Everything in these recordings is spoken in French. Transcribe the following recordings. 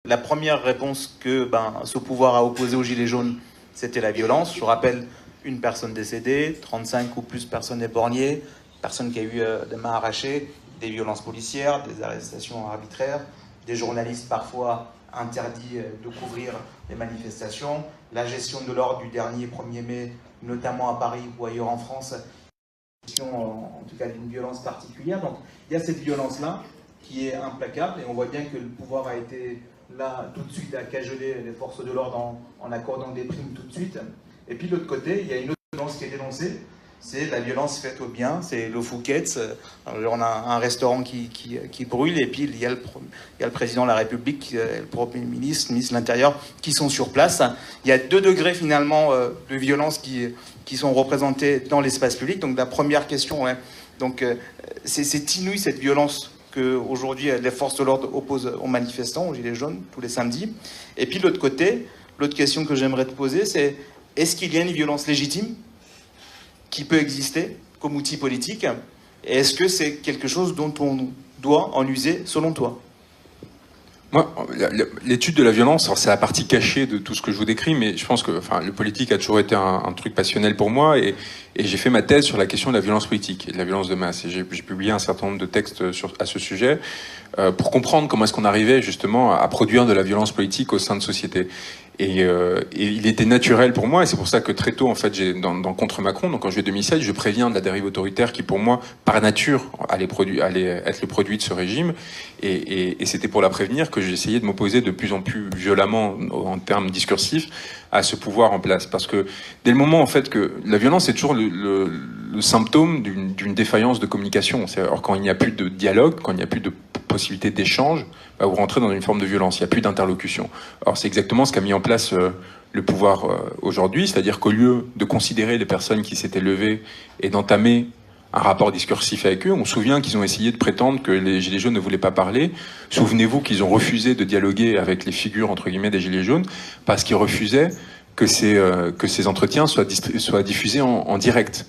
La première réponse que ce pouvoir a opposée aux Gilets jaunes, c'était la violence. Je rappelle, une personne décédée, 35 ou plus personnes éborgnées, personne qui a eu des mains arrachées, des violences policières, des arrestations arbitraires, des journalistes parfois interdits de couvrir les manifestations, la gestion de l'ordre du dernier 1er mai, notamment à Paris ou ailleurs en France, en tout cas d'une violence particulière. Donc il y a cette violence-là qui est implacable et on voit bien que le pouvoir a été là tout de suite à cajoler les forces de l'ordre en accordant des primes tout de suite. Et puis de l'autre côté, il y a une autre violence qui est dénoncée, c'est la violence faite au bien, c'est le Fouquet's. On a un restaurant qui brûle et puis il y a le président de la République, le Premier ministre, le ministre de l'Intérieur qui sont sur place. Il y a 2 degrés finalement de violence qui sont représentés dans l'espace public. Donc la première question, c'est inouï cette violence qu'aujourd'hui les forces de l'ordre opposent aux manifestants, aux Gilets jaunes, tous les samedis. Et puis de l'autre côté, l'autre question que j'aimerais te poser, c'est est-ce qu'il y a une violence légitime qui peut exister comme outil politique? Et est-ce que c'est quelque chose dont on doit en user selon toi? Moi, l'étude de la violence, c'est la partie cachée de tout ce que je vous décris, mais je pense que le politique a toujours été un truc passionnel pour moi, et j'ai fait ma thèse sur la question de la violence politique et de la violence de masse. Et j'ai publié un certain nombre de textes à ce sujet pour comprendre comment est-ce qu'on arrivait justement à produire de la violence politique au sein de sociétés. Et il était naturel pour moi, et c'est pour ça que très tôt, en fait, dans Contre Macron, donc en juillet 2007, je préviens de la dérive autoritaire qui, pour moi, par nature, allait être le produit de ce régime. Et c'était pour la prévenir que j'ai essayé de m'opposer de plus en plus violemment, en termes discursifs, à ce pouvoir en place. Parce que dès le moment, en fait, que la violence est toujours le symptôme d'une défaillance de communication. Alors quand il n'y a plus de dialogue, quand il n'y a plus de possibilité d'échange, vous rentrez dans une forme de violence, il n'y a plus d'interlocution. Alors c'est exactement ce qu'a mis en place le pouvoir aujourd'hui, c'est-à-dire qu'au lieu de considérer les personnes qui s'étaient levées et d'entamer un rapport discursif avec eux, on se souvient qu'ils ont essayé de prétendre que les Gilets jaunes ne voulaient pas parler. Souvenez-vous qu'ils ont refusé de dialoguer avec les figures, entre guillemets, des Gilets jaunes, parce qu'ils refusaient que ces entretiens soient diffusés en direct.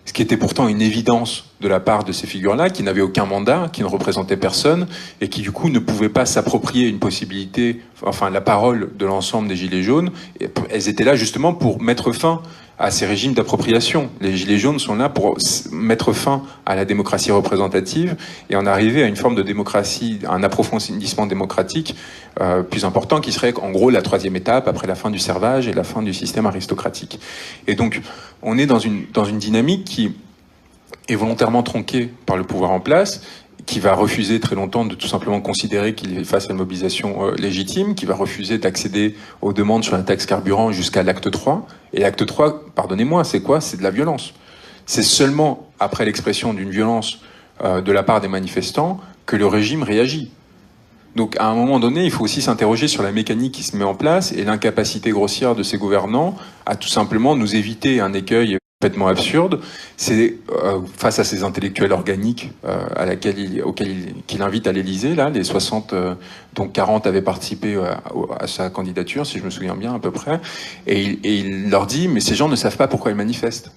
Ce qui était pourtant une évidence de la part de ces figures-là, qui n'avaient aucun mandat, qui ne représentaient personne, et qui du coup ne pouvaient pas s'approprier une possibilité, la parole de l'ensemble des Gilets jaunes. Et elles étaient là justement pour mettre fin à ces régimes d'appropriation. Les Gilets jaunes sont là pour mettre fin à la démocratie représentative et en arriver à une forme de démocratie, un approfondissement démocratique plus important, qui serait en gros la 3e étape après la fin du servage et la fin du système aristocratique. Et donc on est dans une dynamique qui est volontairement tronquée par le pouvoir en place, qui va refuser très longtemps de tout simplement considérer qu'il est face à une mobilisation légitime, qui va refuser d'accéder aux demandes sur la taxe carburant jusqu'à l'acte 3. Et l'acte 3, pardonnez-moi, c'est quoi? C'est de la violence. C'est seulement après l'expression d'une violence de la part des manifestants que le régime réagit. Donc à un moment donné, il faut aussi s'interroger sur la mécanique qui se met en place et l'incapacité grossière de ces gouvernants à tout simplement nous éviter un écueil complètement absurde. C'est face à ces intellectuels organiques auxquels il invite à l'Élysée, là, les 60, dont 40 avaient participé à sa candidature, si je me souviens bien à peu près, et il leur dit, mais ces gens ne savent pas pourquoi ils manifestent.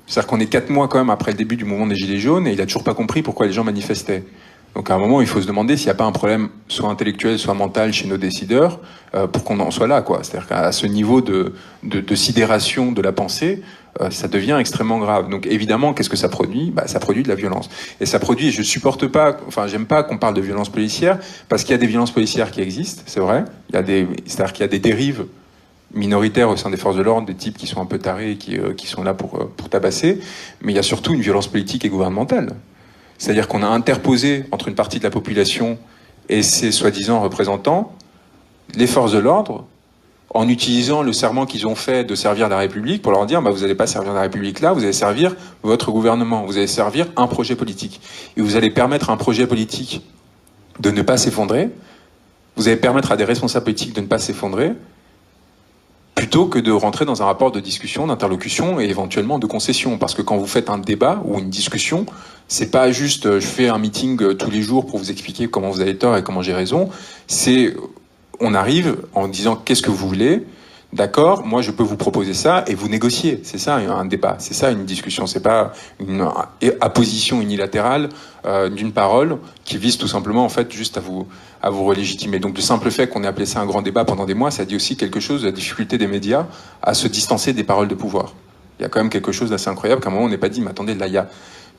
C'est-à-dire qu'on est 4 mois quand même après le début du mouvement des Gilets jaunes, et il a toujours pas compris pourquoi les gens manifestaient. Donc à un moment, il faut se demander s'il n'y a pas un problème soit intellectuel, soit mental chez nos décideurs pour qu'on en soit là, quoi. C'est-à-dire qu'à ce niveau de sidération de la pensée, ça devient extrêmement grave. Donc évidemment, qu'est-ce que ça produit? Ça produit de la violence. Et ça produit, et je supporte pas, j'aime pas qu'on parle de violence policière, parce qu'il y a des violences policières qui existent, c'est vrai. C'est-à-dire qu'il y a des dérives minoritaires au sein des forces de l'ordre, des types qui sont un peu tarés et qui sont là pour tabasser. Mais il y a surtout une violence politique et gouvernementale. C'est-à-dire qu'on a interposé entre une partie de la population et ses soi-disant représentants les forces de l'ordre en utilisant le serment qu'ils ont fait de servir la République pour leur dire vous n'allez pas servir la République là, vous allez servir votre gouvernement, vous allez servir un projet politique. Et vous allez permettre à un projet politique de ne pas s'effondrer, vous allez permettre à des responsables politiques de ne pas s'effondrer, plutôt que de rentrer dans un rapport de discussion, d'interlocution et éventuellement de concession. Parce que quand vous faites un débat ou une discussion, c'est pas juste je fais un meeting tous les jours pour vous expliquer comment vous avez tort et comment j'ai raison. C'est on arrive en disant qu'est-ce que vous voulez, D'accord, moi je peux vous proposer ça et vous négocier. C'est ça un débat, c'est ça une discussion. C'est pas une apposition unilatérale d'une parole qui vise tout simplement en fait juste à vous relégitimer. Donc le simple fait qu'on ait appelé ça un grand débat pendant des mois, ça dit aussi quelque chose de la difficulté des médias à se distancer des paroles de pouvoir. Il y a quand même quelque chose d'assez incroyable qu'à un moment on n'ait pas dit, mais attendez, là il y a,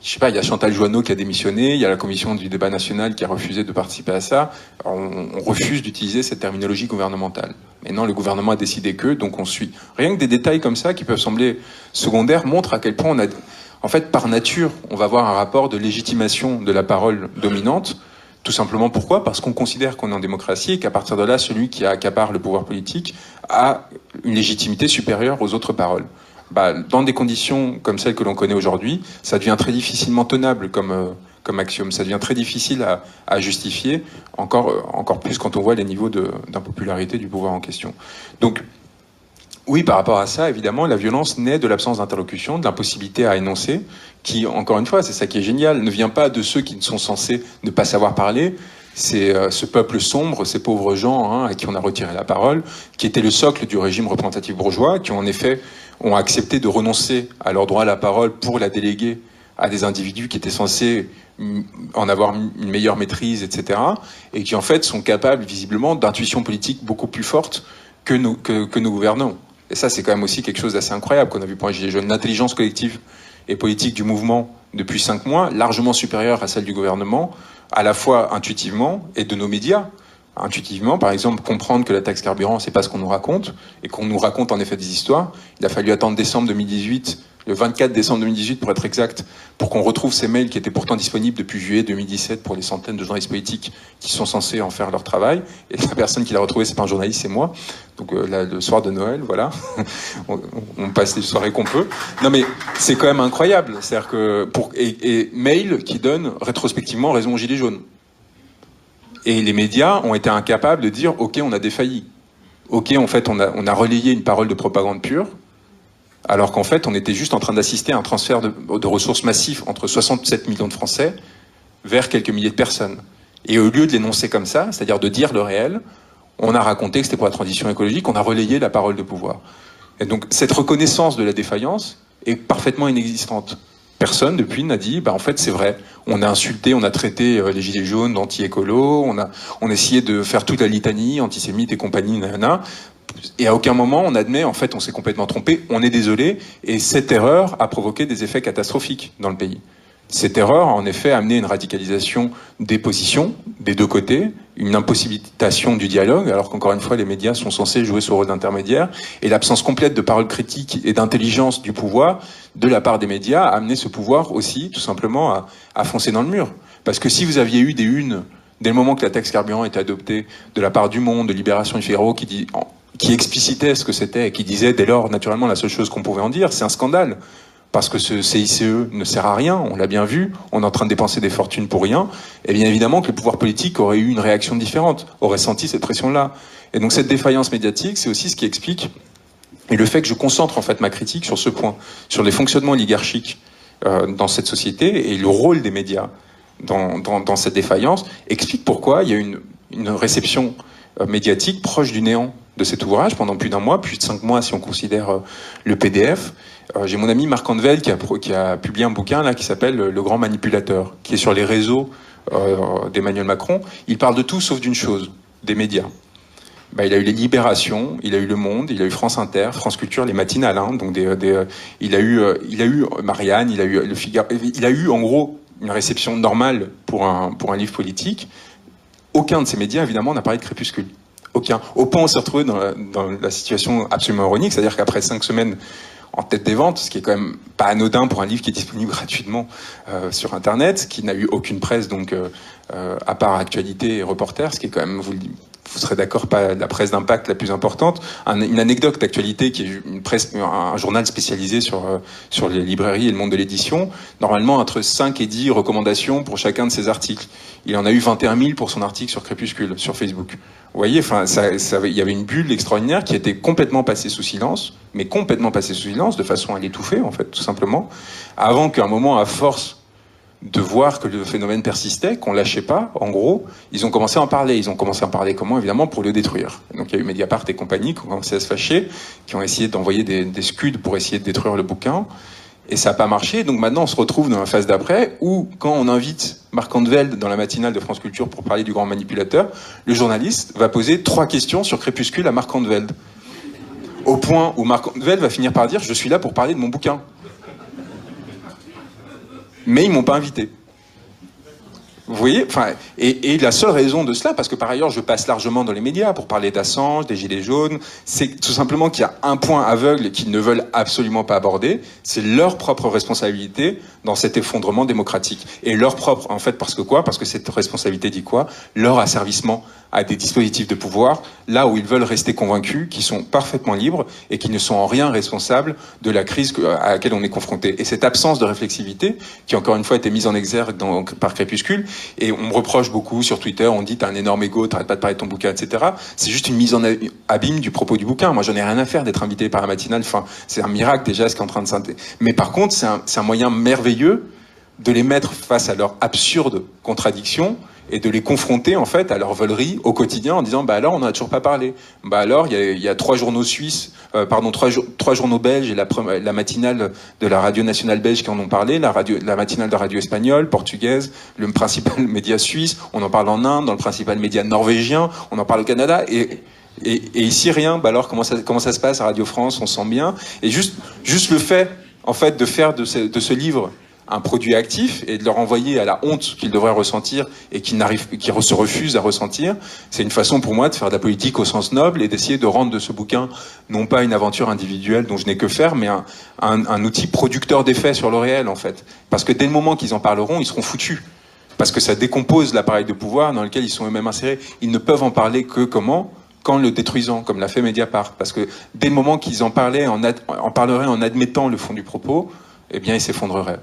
je sais pas, il y a Chantal Joanneau qui a démissionné, il y a la commission du débat national qui a refusé de participer à ça. Alors, on refuse d'utiliser cette terminologie gouvernementale. Mais non, le gouvernement a décidé que, donc on suit. Rien que des détails comme ça qui peuvent sembler secondaires montrent à quel point on a, en fait, par nature, on va avoir un rapport de légitimation de la parole dominante. Tout simplement pourquoi ? Parce qu'on considère qu'on est en démocratie et qu'à partir de là, celui qui accapare le pouvoir politique a une légitimité supérieure aux autres paroles. Dans des conditions comme celles que l'on connaît aujourd'hui, ça devient très difficilement tenable comme axiome. Ça devient très difficile à justifier, encore plus quand on voit les niveaux d'impopularité du pouvoir en question. Donc, oui, par rapport à ça, évidemment, la violence naît de l'absence d'interlocution, de l'impossibilité à énoncer, qui, encore une fois, c'est ça qui est génial, ne vient pas de ceux qui sont censés ne pas savoir parler. C'est ce peuple sombre, ces pauvres gens à qui on a retiré la parole, qui était le socle du régime représentatif bourgeois, qui en effet ont accepté de renoncer à leur droit à la parole pour la déléguer à des individus qui étaient censés en avoir une meilleure maîtrise, etc. Et qui en fait sont capables visiblement d'intuitions politiques beaucoup plus fortes que nos gouvernants. Et ça, c'est quand même aussi quelque chose d'assez incroyable qu'on a vu pour les Gilets jaunes. L'intelligence collective et politique du mouvement depuis 5 mois, largement supérieure à celle du gouvernement, à la fois intuitivement et de nos médias. Intuitivement, par exemple, comprendre que la taxe carburant, c'est pas ce qu'on nous raconte, et qu'on nous raconte en effet des histoires. Il a fallu attendre décembre 2018, le 24 décembre 2018 pour être exact, pour qu'on retrouve ces mails qui étaient pourtant disponibles depuis juillet 2017 pour les centaines de journalistes politiques qui sont censés en faire leur travail. Et la personne qui l'a retrouvé, c'est pas un journaliste, c'est moi. Donc là, le soir de Noël, voilà, on passe les soirées qu'on peut. Non mais c'est quand même incroyable, c'est-à-dire que et mail qui donne rétrospectivement raison aux Gilets jaunes. Et les médias ont été incapables de dire « Ok, on a défailli. Ok, en fait, on a relayé une parole de propagande pure, alors qu'en fait, on était juste en train d'assister à un transfert de ressources massifs entre 67 millions de Français vers quelques milliers de personnes. Et au lieu de l'énoncer comme ça, c'est-à-dire de dire le réel, on a raconté que c'était pour la transition écologique, on a relayé la parole de pouvoir. Et donc, cette reconnaissance de la défaillance est parfaitement inexistante. Personne depuis n'a dit, en fait c'est vrai, on a insulté, on a traité les gilets jaunes d'anti-écolo, on a essayé de faire toute la litanie, antisémite et compagnie, nanana, et à aucun moment on admet, en fait on s'est complètement trompé, on est désolé, et cette erreur a provoqué des effets catastrophiques dans le pays. Cette erreur a en effet amené une radicalisation des positions, des deux côtés, une impossibilitation du dialogue, alors qu'encore une fois les médias sont censés jouer ce rôle d'intermédiaire, et l'absence complète de parole critique et d'intelligence du pouvoir de la part des médias a amené ce pouvoir aussi tout simplement à foncer dans le mur. Parce que si vous aviez eu des unes, dès le moment que la taxe carburant était adoptée, de la part du Monde, de Libération et Figaro, qui explicitait ce que c'était et qui disait dès lors naturellement la seule chose qu'on pouvait en dire, c'est un scandale. Parce que ce CICE ne sert à rien, on l'a bien vu, on est en train de dépenser des fortunes pour rien, et bien évidemment que le pouvoir politique aurait eu une réaction différente, aurait senti cette pression-là. Et donc cette défaillance médiatique, c'est aussi ce qui explique, et le fait que je concentre en fait ma critique sur ce point, sur les fonctionnements oligarchiques dans cette société, et le rôle des médias dans cette défaillance, explique pourquoi il y a une réception médiatique proche du néant de cet ouvrage pendant plus d'1 mois, plus de 5 mois si on considère le PDF. J'ai mon ami Marc Andevel qui a publié un bouquin là qui s'appelle Le Grand Manipulateur, qui est sur les réseaux d'Emmanuel Macron. Il parle de tout sauf d'une chose, des médias. Il a eu les Libérations, il a eu Le Monde, il a eu France Inter, France Culture, les matinales, donc il a eu Marianne, il a eu Le Figaro, il a eu en gros une réception normale pour un livre politique. Aucun de ces médias évidemment n'a parlé de Crépuscule. Aucun. Au point on s'est retrouvé dans la situation absolument ironique, c'est-à-dire qu'après 5 semaines en tête des ventes, ce qui est quand même pas anodin pour un livre qui est disponible gratuitement sur Internet, qui n'a eu aucune presse, donc à part Actualité et Reporter, ce qui est quand même, vous serez d'accord, pas la presse d'impact la plus importante. Une anecdote d'Actualité qui est un journal spécialisé sur les librairies et le monde de l'édition, normalement entre 5 et 10 recommandations pour chacun de ses articles. Il en a eu 21 000 pour son article sur Crépuscule, sur Facebook. Vous voyez, il y avait une bulle extraordinaire qui était complètement passée sous silence, mais complètement passée sous silence, de façon à l'étouffer, en fait, tout simplement, avant qu'à un moment, à force de voir que le phénomène persistait, qu'on lâchait pas, en gros, ils ont commencé à en parler. Ils ont commencé à en parler comment? Évidemment, pour le détruire. Donc il y a eu Mediapart et compagnie qui ont commencé à se fâcher, qui ont essayé d'envoyer des scuds pour essayer de détruire le bouquin. Et ça n'a pas marché. Donc maintenant, on se retrouve dans la phase d'après où, quand on invite Marc Andevelde dans la matinale de France Culture pour parler du grand manipulateur, le journaliste va poser 3 questions sur Crépuscule à Marc Andevelde. Au point où Marc Andevelde va finir par dire « Je suis là pour parler de mon bouquin ». Mais ils m'ont pas invité. Vous voyez, enfin, et la seule raison de cela, parce que par ailleurs je passe largement dans les médias pour parler d'Assange, des Gilets jaunes, c'est tout simplement qu'il y a un point aveugle qu'ils ne veulent absolument pas aborder, c'est leur propre responsabilité dans cet effondrement démocratique. Et leur propre, en fait, parce que quoi? Parce que cette responsabilité dit quoi? Leur asservissement à des dispositifs de pouvoir, là où ils veulent rester convaincus qu'ils sont parfaitement libres et qu'ils ne sont en rien responsables de la crise à laquelle on est confronté. Et cette absence de réflexivité, qui encore une fois a été mise en exergue par Crépuscule, et on me reproche beaucoup sur Twitter, on dit t'as un énorme ego, t'arrêtes pas de parler de ton bouquin, etc. C'est juste une mise en abîme du propos du bouquin. Moi, j'en ai rien à faire d'être invité par la matinale. Enfin, c'est un miracle déjà ce qui est en train de s'intéresser. Mais par contre, c'est un moyen merveilleux de les mettre face à leur absurde contradiction et de les confronter en fait à leur volerie au quotidien en disant bah alors on n'en a toujours pas parlé, bah alors il y a 3 journaux suisses, trois journaux belges et la matinale de la radio nationale belge qui en ont parlé, la matinale de radio espagnole, portugaise, le principal média suisse, on en parle en Inde, dans le principal média norvégien, on en parle au Canada et ici rien. Bah alors comment ça se passe à Radio France? On sent bien. Et juste le fait en fait de faire de ce livre un produit actif et de leur envoyer à la honte qu'ils devraient ressentir et qu'ils se refusent à ressentir, c'est une façon pour moi de faire de la politique au sens noble et d'essayer de rendre de ce bouquin non pas une aventure individuelle dont je n'ai que faire, mais un outil producteur d'effets sur le réel en fait. Parce que dès le moment qu'ils en parleront, ils seront foutus. Parce que ça décompose l'appareil de pouvoir dans lequel ils sont eux-mêmes insérés. Ils ne peuvent en parler que comment? Qu'en le détruisant, comme l'a fait Mediapart. Parce que dès le moment qu'ils en parleraient en admettant le fond du propos, eh bien ils s'effondreraient.